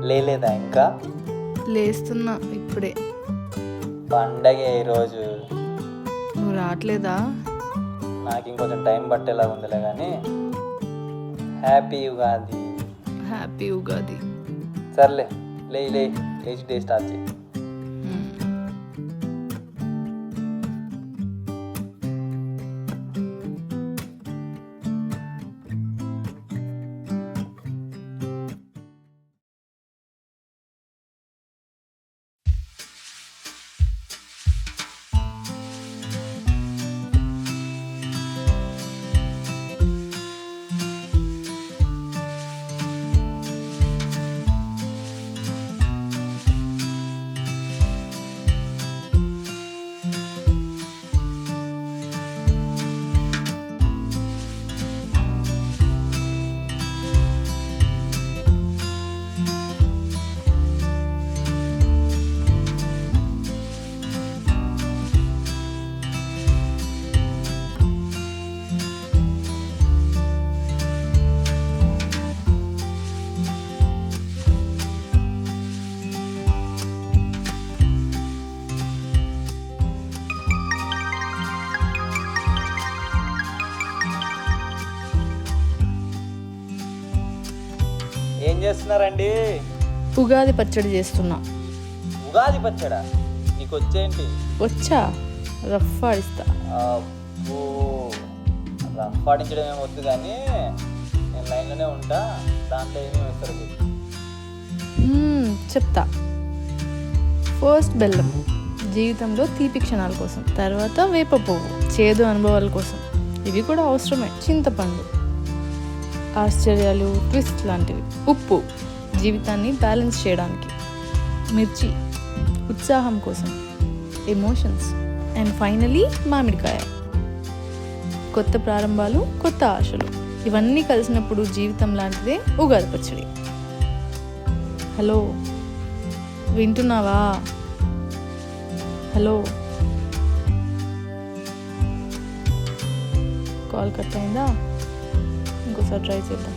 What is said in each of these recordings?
లేలేదా ఇంకా? లేస్తున్నా ఇప్పుడే. పండగ ఈరోజు. నువ్వు రావట్లేదా? నాకు ఇంకొంచెం టైం పట్టేలా ఉందిలే కానీ హ్యాపీ ఉగాది. హ్యాపీ ఉగాది. సర్లే లేచి డే స్టార్ట్ చేయి. ఏం చేస్తున్నారండి? ఉగాది పచ్చడి చేస్తున్నా. ఉగాది పచ్చడా? నీకు వచ్చేంటి? వచ్చా, రఫ్ ఆడిస్తా. అబ్బో, రఫ్ ఆడించడం ఏమి వద్దు కానీ నేను లైన్లోనే ఉంటా. దాంట్లో ఏమేమి వేస్తారు? చెప్తా. ఫస్ట్ బెల్లం, జీవితంలో తీపి క్షణాల కోసం. తర్వాత వేప పువ్వు, చేదు అనుభవాల కోసం. ఇవి కూడా అవసరమే. చింతపండు, ఆశ్చర్యాలు, ట్విస్ట్ లాంటివి. ఉప్పు, జీవితాన్ని బ్యాలెన్స్ చేయడానికి. మిర్చి, ఉత్సాహం కోసం, ఎమోషన్స్. అండ్ ఫైనలీ మామిడికాయ, కొత్త ప్రారంభాలు, కొత్త ఆశలు. ఇవన్నీ కలిసినప్పుడు జీవితం లాంటిదే ఉగాది పచ్చడి. హలో, వింటున్నావా? హలో, కాల్ కట్ అయిందా? ఇంకోసారి ట్రై చేద్దాం.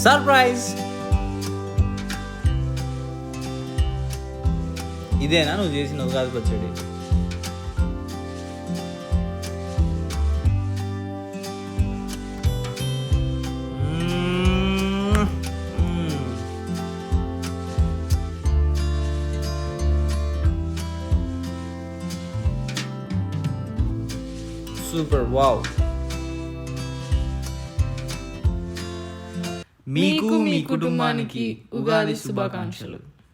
సర్ప్రైజ్! ఇదేనా నువ్వు చేసిన ఉగాది పచ్చడి? Super, wow! మీకు మీ కుటుంబానికి ఉగాది శుభాకాంక్షలు.